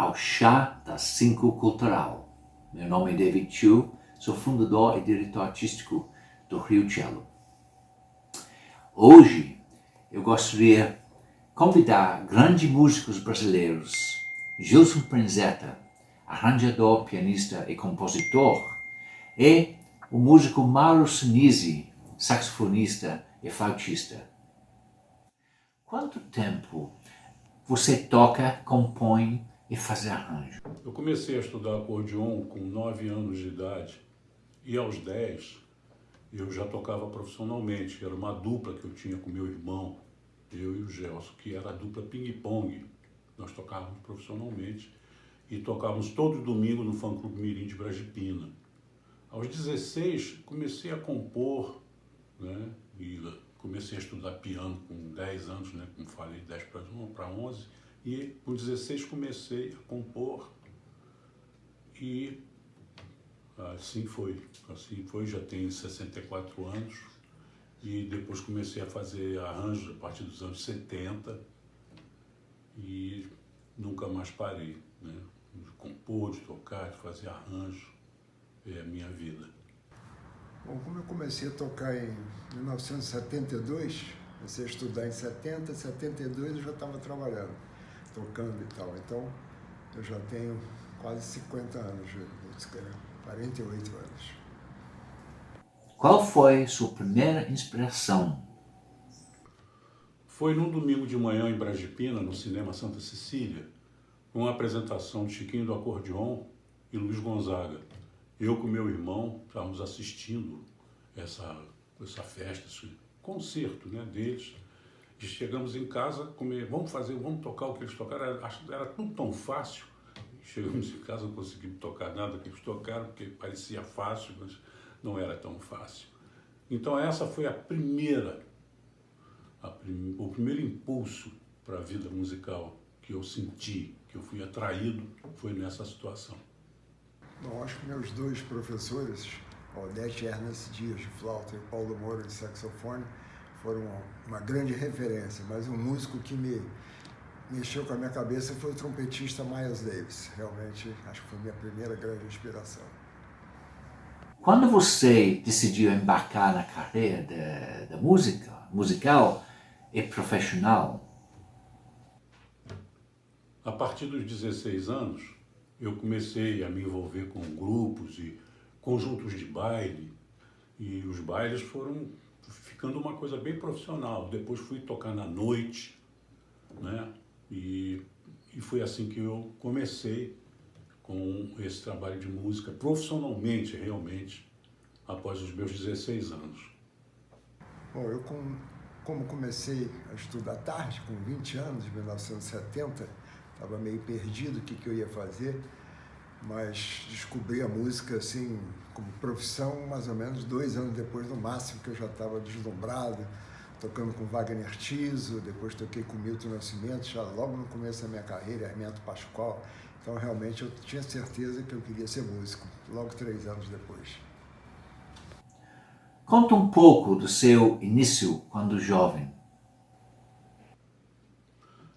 ao Chá das 5 Cultural. Meu nome é David Chu, sou fundador e diretor artístico do Rio Cello. Hoje eu gostaria de convidar grandes músicos brasileiros, Gilson Pranzetta, arranjador, pianista e compositor, e o músico Mauro Sinise, saxofonista e flautista. Quanto tempo você toca, compõe e faz arranjo? Eu comecei a estudar acordeon com 9 anos de idade e aos 10 eu já tocava profissionalmente. Era uma dupla que eu tinha com meu irmão, eu e o Gelson, que era a dupla ping-pong. Nós tocávamos profissionalmente e tocávamos todo domingo no fã-clube Mirim de Brasipina. Aos 16 comecei a compor, né? E comecei a estudar piano com 10 anos, né? Como falei, 10 para 11. E com 16 comecei a compor e assim foi, já tenho 64 anos e depois comecei a fazer arranjos a partir dos anos 70 e nunca mais parei, né? De compor, de tocar, de fazer arranjo, é a minha vida. Bom, como eu comecei a tocar em 1972, comecei a estudar em 70, 72 eu já estava trabalhando, tocando e tal. Então, eu já tenho quase 50 anos, 48 anos. Qual foi sua primeira inspiração? Foi num domingo de manhã em Brasipina, no Cinema Santa Cecília, uma apresentação de Chiquinho do Acordeon e Luiz Gonzaga. Eu com meu irmão estávamos assistindo essa festa, esse concerto, né, deles. E chegamos em casa, vamos tocar o que eles tocaram. Era tudo tão fácil. Chegamos em casa, não conseguimos tocar nada que eles tocaram, porque parecia fácil, mas não era tão fácil. Então essa foi o primeiro impulso para a vida musical que eu senti, que eu fui atraído, foi nessa situação. Bom, acho que meus dois professores, Odete Ernest Dias de flauta e Paulo Moura de saxofone, foram uma grande referência, mas um músico que me mexeu com a minha cabeça foi o trompetista Miles Davis. Realmente, acho que foi a minha primeira grande inspiração. Quando você decidiu embarcar na carreira da música, musical e profissional? A partir dos 16 anos, eu comecei a me envolver com grupos e conjuntos de baile, e os bailes foram ficando uma coisa bem profissional. Depois fui tocar na noite, né? E foi assim que eu comecei com esse trabalho de música profissionalmente, realmente, após os meus 16 anos. Bom, eu como comecei a estudar tarde, com 20 anos, em 1970, estava meio perdido o que eu ia fazer, mas descobri a música assim como profissão mais ou menos 2 anos depois, no máximo, que eu já estava deslumbrado, tocando com Wagner Tiso, depois toquei com Milton Nascimento, já logo no começo da minha carreira, Hermeto Pascoal. Então realmente eu tinha certeza que eu queria ser músico, logo 3 anos depois. Conta um pouco do seu início quando jovem.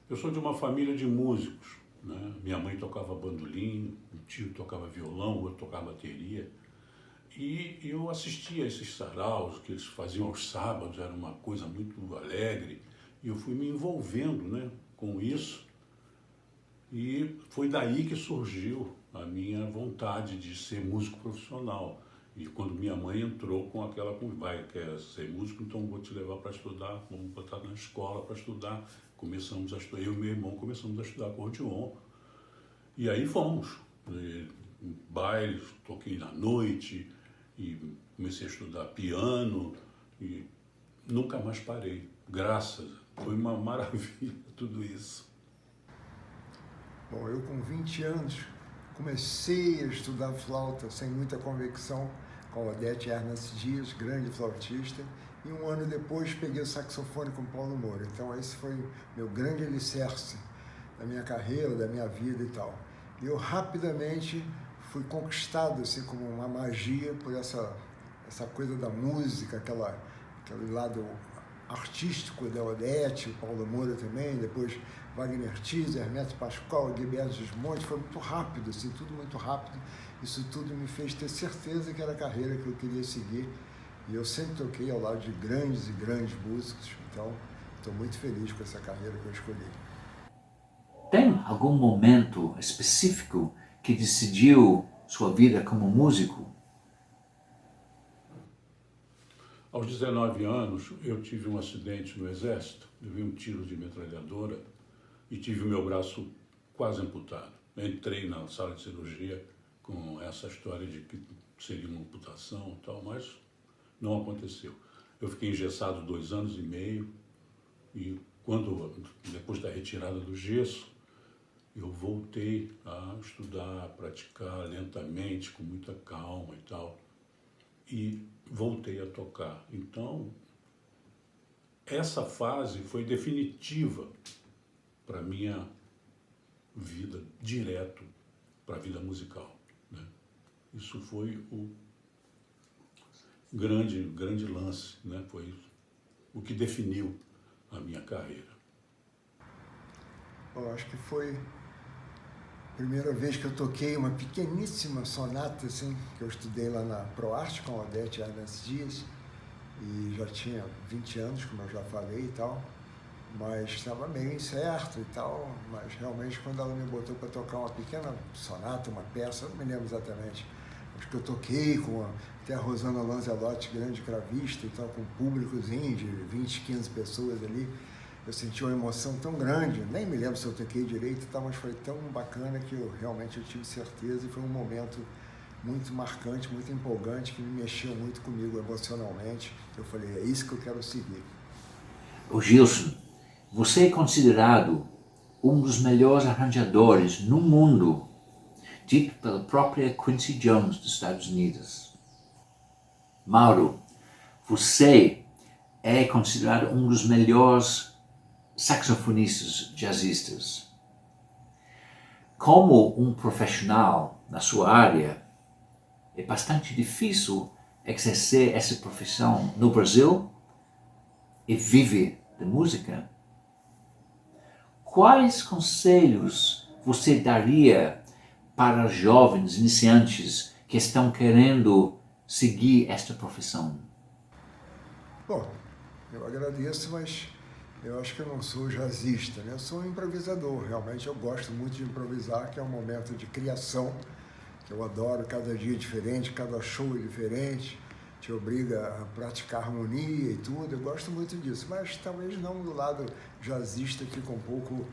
Eu sou de uma família de músicos, né? Minha mãe tocava bandolim, meu tio tocava violão, eu tocava bateria. E eu assistia a esses saraus que eles faziam aos sábados, era uma coisa muito alegre. E eu fui me envolvendo, né, com isso. E foi daí que surgiu a minha vontade de ser músico profissional. E quando minha mãe entrou com aquela conversa, quer ser músico, então vou te levar para estudar, vamos botar na escola para estudar. Começamos a estudar, eu e meu irmão começamos a estudar acordeon. E aí fomos. Em bailes, toquei na noite, e comecei a estudar piano e nunca mais parei. Graças, foi uma maravilha tudo isso. Bom, eu com 20 anos comecei a estudar flauta sem muita convicção com Odete Ernest Dias, grande flautista, e 1 ano depois peguei o saxofone com Paulo Moura. Então esse foi meu grande alicerce da minha carreira, da minha vida e tal. E eu rapidamente fui conquistado assim como uma magia por essa coisa da música, aquele lado artístico da Odete, o Paulo Moura também, depois Wagner Tiso, Hermeto Pascoal, Gilberto Gismonti, foi muito rápido, assim, tudo muito rápido. Isso tudo me fez ter certeza que era a carreira que eu queria seguir. E eu sempre toquei ao lado de grandes e grandes músicos, então estou muito feliz com essa carreira que eu escolhi. Tem algum momento específico que decidiu sua vida como músico? Aos 19 anos, eu tive um acidente no Exército, levei um tiro de metralhadora e tive o meu braço quase amputado. Entrei na sala de cirurgia com essa história de que seria uma amputação e tal, mas não aconteceu. Eu fiquei engessado 2 anos e meio e depois da retirada do gesso, eu voltei a estudar, a praticar lentamente, com muita calma e tal. E voltei a tocar. Então, essa fase foi definitiva para a minha vida, direto para a vida musical, né? Isso foi o grande lance, né? Foi o que definiu a minha carreira. Eu acho que foi a primeira vez que eu toquei uma pequeníssima sonata, assim, que eu estudei lá na ProArte com a Odete Arnes Dias, e já tinha 20 anos, como eu já falei e tal, mas estava meio incerto e tal, mas realmente quando ela me botou para tocar uma pequena sonata, uma peça, eu não me lembro exatamente, acho que eu toquei com até a Rosana Lanzelotti, grande cravista e tal, com um públicozinho de 20, 15 pessoas ali. Eu senti uma emoção tão grande, nem me lembro se eu toquei direito e tal, mas foi tão bacana que eu realmente tive certeza e foi um momento muito marcante, muito empolgante, que me mexeu muito comigo emocionalmente. Eu falei, é isso que eu quero seguir. O Gilson, você é considerado um dos melhores arranjadores no mundo, dito pela própria Quincy Jones dos Estados Unidos. Mauro, você é considerado um dos melhores saxofonistas jazzistas. Como um profissional na sua área, é bastante difícil exercer essa profissão no Brasil e viver de música. Quais conselhos você daria para jovens iniciantes que estão querendo seguir esta profissão? Bom, eu agradeço, mas eu acho que eu não sou jazzista, né? Eu sou um improvisador, realmente eu gosto muito de improvisar, que é um momento de criação, que eu adoro, cada dia é diferente, cada show é diferente, te obriga a praticar harmonia e tudo, eu gosto muito disso, mas talvez não do lado jazzista, que fica um pouco,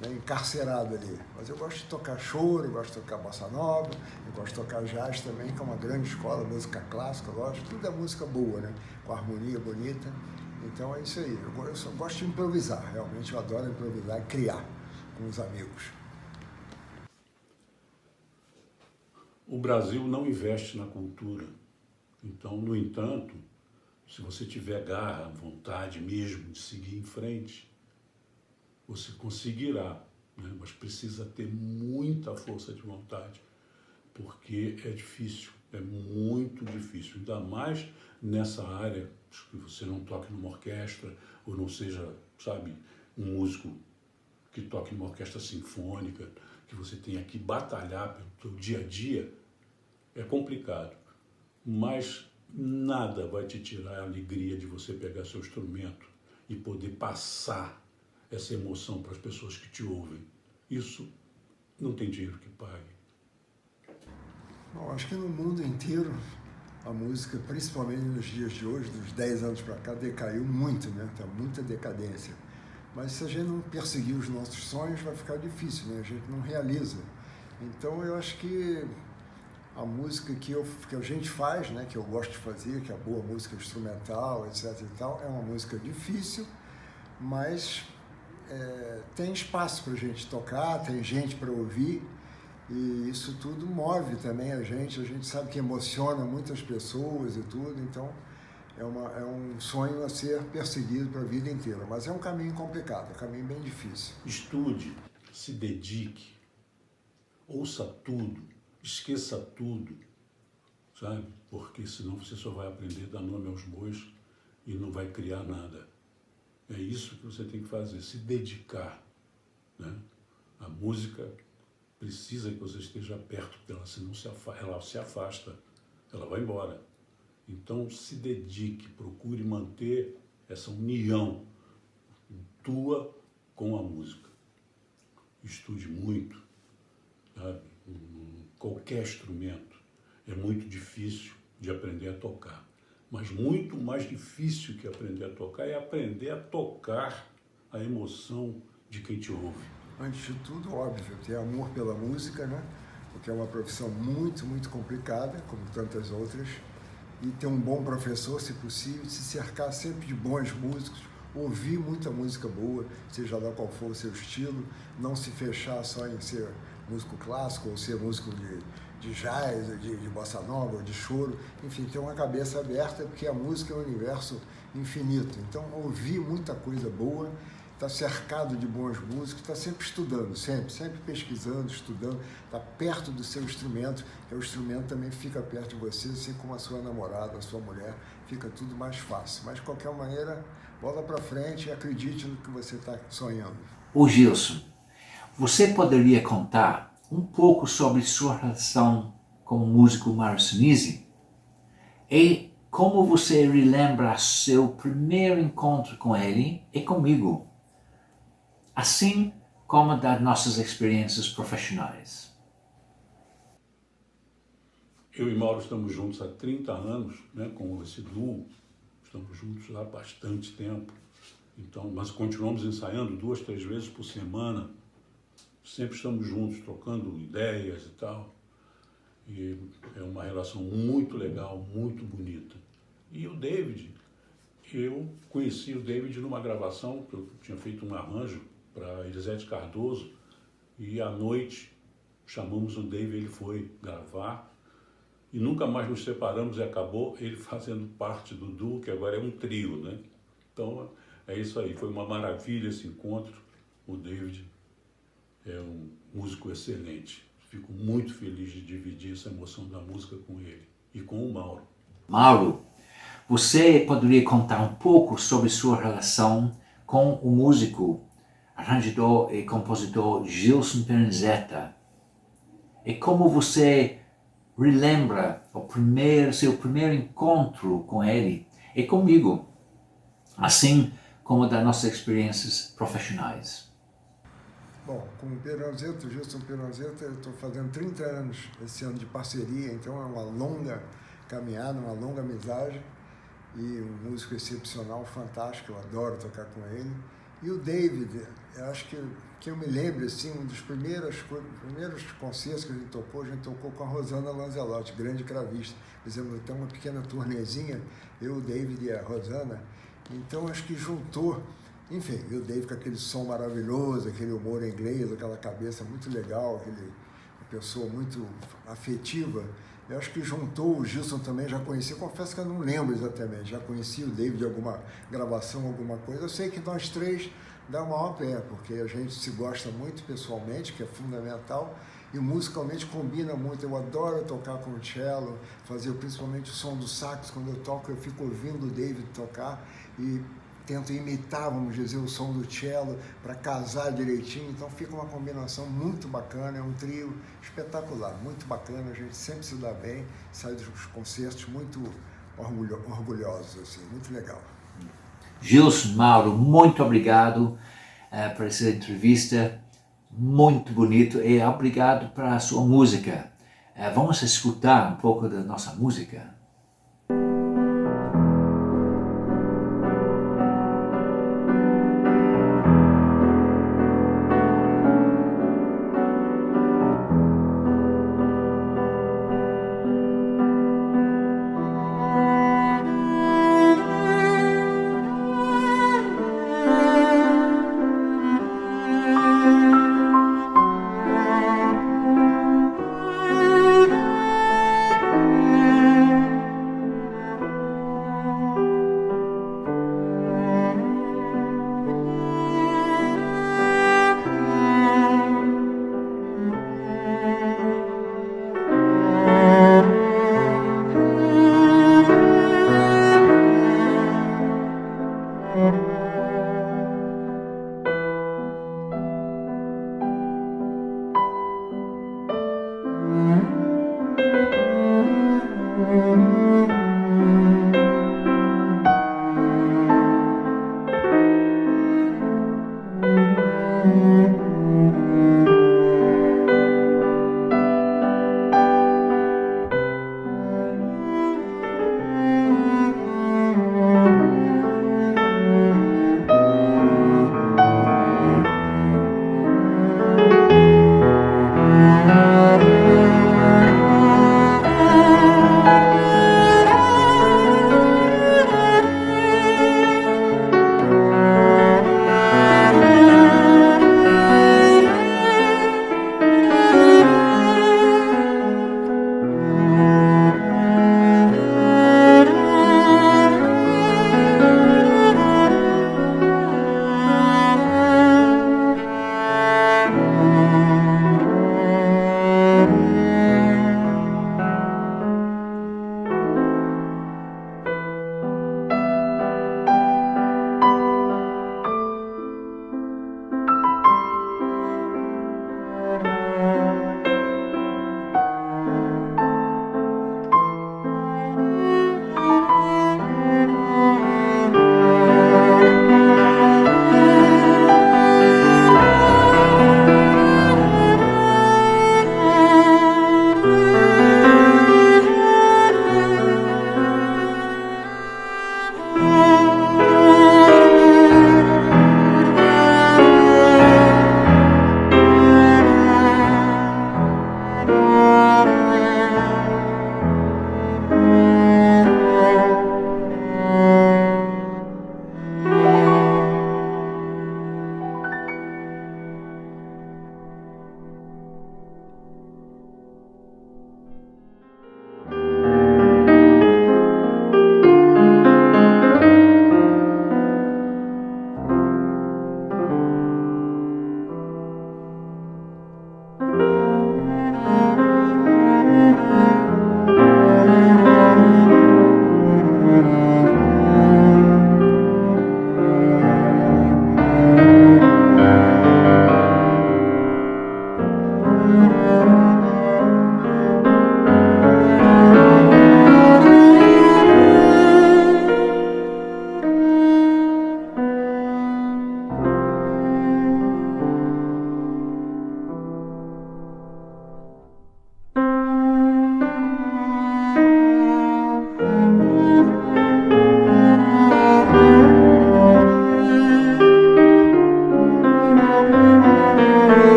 né, encarcerado ali. Mas eu gosto de tocar choro, eu gosto de tocar bossa nova, eu gosto de tocar jazz também, que é uma grande escola, música clássica, lógico, tudo é música boa, né? Com harmonia bonita. Então é isso aí, eu só gosto de improvisar, realmente eu adoro improvisar e criar com os amigos. O Brasil não investe na cultura. Então, no entanto, se você tiver garra, vontade mesmo de seguir em frente, você conseguirá, né? Mas precisa ter muita força de vontade, porque é difícil, é muito difícil, ainda mais nessa área que você não toque numa orquestra ou não seja, sabe, um músico que toque numa orquestra sinfônica, que você tenha que batalhar pelo seu dia a dia, é complicado, mas nada vai te tirar a alegria de você pegar seu instrumento e poder passar essa emoção para as pessoas que te ouvem. Isso não tem dinheiro que pague. Bom, acho que no mundo inteiro a música, principalmente nos dias de hoje, dos 10 anos para cá, decaiu muito, né? Tem muita decadência. Mas se a gente não perseguir os nossos sonhos, vai ficar difícil, né? A gente não realiza. Então eu acho que a música que a gente faz, né, que eu gosto de fazer, que é a boa música instrumental, etc e tal, é uma música difícil, mas tem espaço para a gente tocar, tem gente para ouvir, e isso tudo move também a gente sabe que emociona muitas pessoas e tudo, então é um sonho a ser perseguido para a vida inteira, mas é um caminho complicado, é um caminho bem difícil. Estude, se dedique, ouça tudo, esqueça tudo, sabe? Porque senão você só vai aprender a dar nome aos bois e não vai criar nada. É isso que você tem que fazer, se dedicar, né? A música precisa que você esteja perto dela, senão ela se afasta, ela vai embora. Então se dedique, procure manter essa união tua com a música. Estude muito, sabe? Qualquer instrumento é muito difícil de aprender a tocar, mas muito mais difícil que aprender a tocar é aprender a tocar a emoção de quem te ouve. Antes de tudo, óbvio, ter amor pela música, né? Porque é uma profissão muito, muito complicada, como tantas outras, e ter um bom professor, se possível, se cercar sempre de bons músicos, ouvir muita música boa, seja lá qual for o seu estilo, não se fechar só em ser músico clássico ou ser músico de jazz, de bossa nova, ou de choro, enfim, ter uma cabeça aberta, porque a música é um universo infinito. Então, ouvir muita coisa boa, estar cercado de bons músicos, estar sempre estudando, sempre pesquisando, estudando, estar perto do seu instrumento, que o instrumento também fica perto de você, assim como a sua namorada, a sua mulher, fica tudo mais fácil. Mas, de qualquer maneira, bola para frente e acredite no que você está sonhando. Ô Gilson, você poderia contar um pouco sobre sua relação com o músico Mauro Sinise? E como você relembra seu primeiro encontro com ele e comigo? Assim como das nossas experiências profissionais. Eu e Mauro estamos juntos há 30 anos, né, com esse duo. Estamos juntos há bastante tempo. Então, mas continuamos ensaiando 2, 3 vezes por semana. Sempre estamos juntos, trocando ideias e tal. E é uma relação muito legal, muito bonita. E o David, eu conheci o David numa gravação, que eu tinha feito um arranjo para Elisete Cardoso, e à noite chamamos o David, ele foi gravar, e nunca mais nos separamos e acabou ele fazendo parte do duo, que agora é um trio, né? Então é isso aí, foi uma maravilha esse encontro. O David é um músico excelente, fico muito feliz de dividir essa emoção da música com ele e com o Mauro. Mauro, você poderia contar um pouco sobre sua relação com o músico, arranjador e compositor Gilson Peranzetta? E como você relembra seu primeiro encontro com ele e comigo, assim como das nossas experiências profissionais? Bom, com o Peranzetta, o Gilson Peranzetta, eu estou fazendo 30 anos esse ano de parceria, então é uma longa caminhada, uma longa amizade, e um músico excepcional, fantástico, eu adoro tocar com ele. E o David, eu acho que eu me lembro, assim, um dos primeiros concertos que a gente tocou com a Rosana Lanzelotti, grande cravista. Fizemos até uma pequena turnezinha, eu, o David e a Rosana. Então, acho que juntou, enfim, e o David com aquele som maravilhoso, aquele humor inglês, aquela cabeça muito legal, uma pessoa muito afetiva. Eu acho que juntou o Gilson também, já conheci, confesso que eu não lembro exatamente, já conheci o David de alguma gravação, alguma coisa. Eu sei que nós três dá o maior pé, porque a gente se gosta muito pessoalmente, que é fundamental, e musicalmente combina muito. Eu adoro tocar com o cello, fazer principalmente o som do sax. Quando eu toco, eu fico ouvindo o David tocar e tento imitar, vamos dizer, o som do cello para casar direitinho. Então fica uma combinação muito bacana, é um trio espetacular, muito bacana. A gente sempre se dá bem, sai dos concertos muito orgulhosos, assim, muito legal. Gilson, Mauro, muito obrigado por essa entrevista, muito bonito, e obrigado pela sua música. Vamos escutar um pouco da nossa música?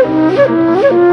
Música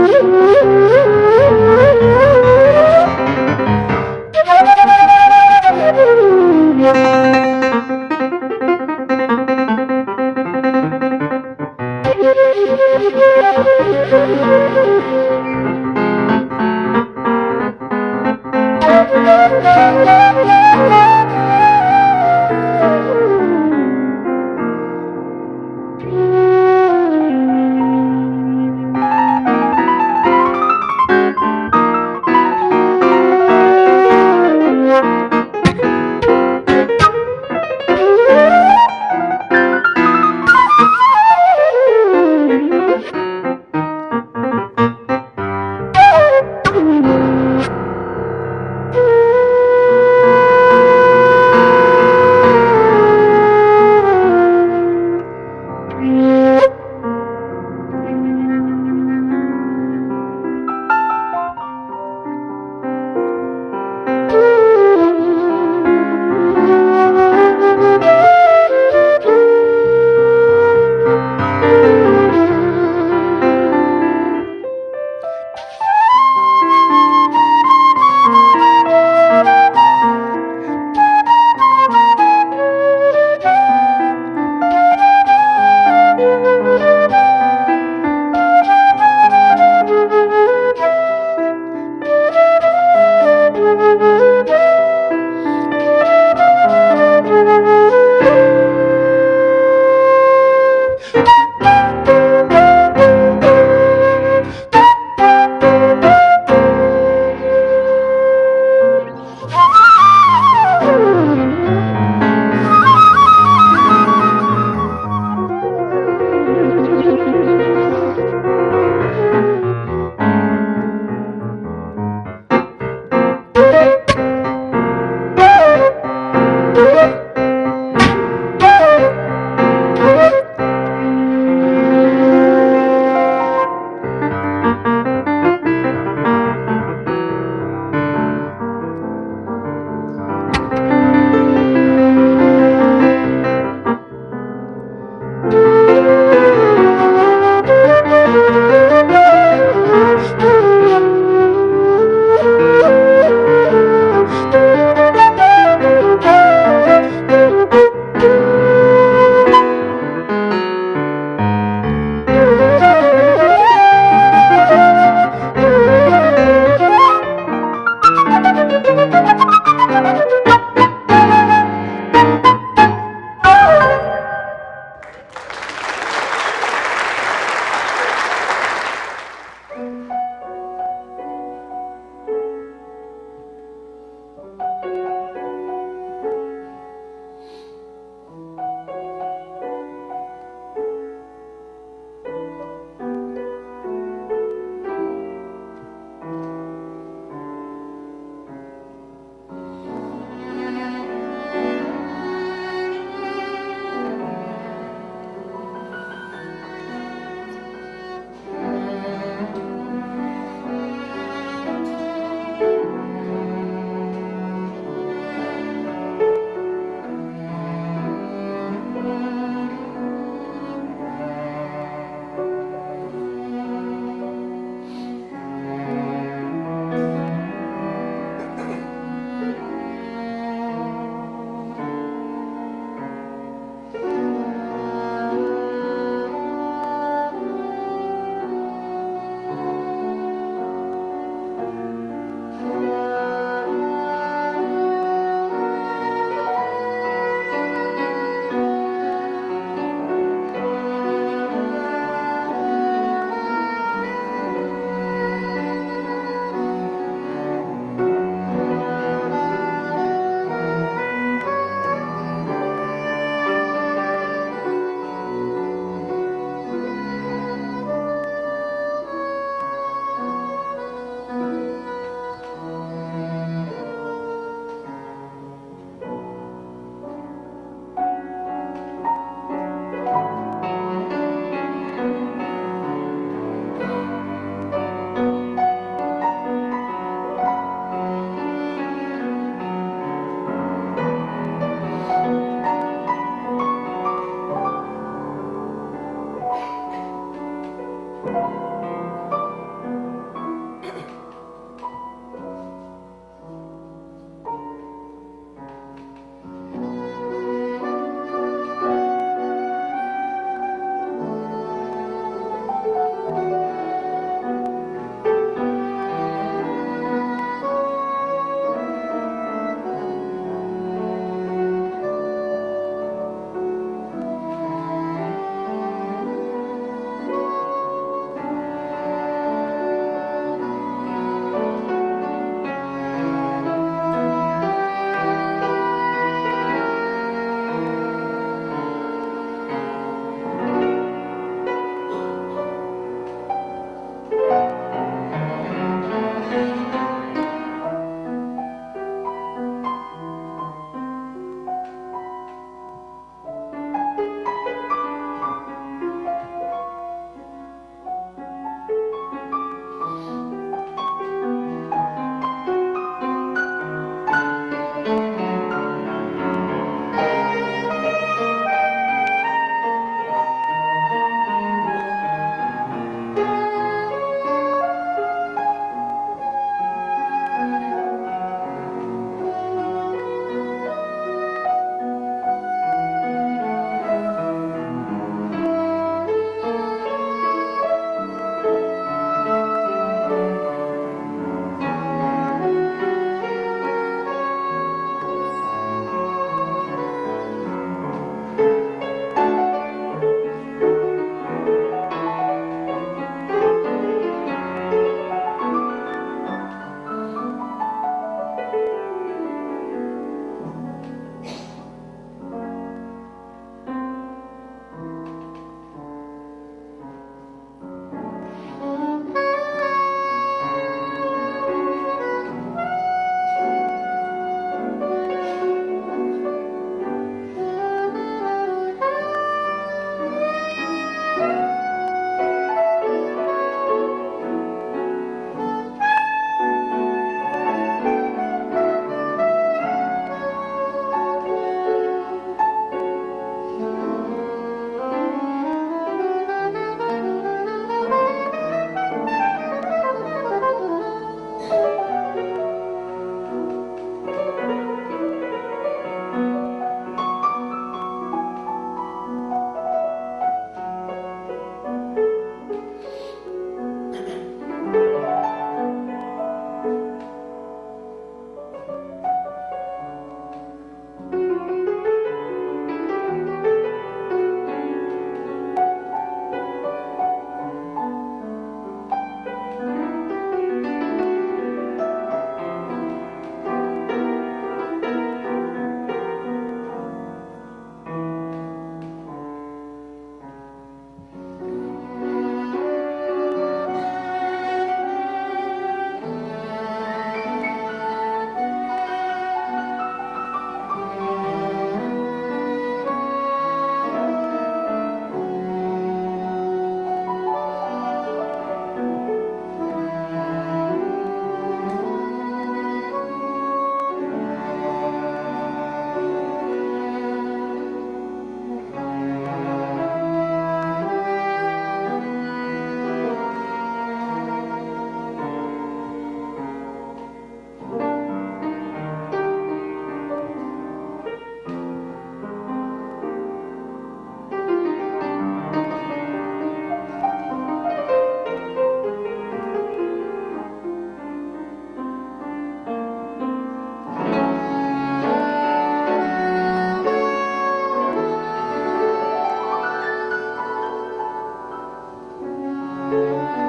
Música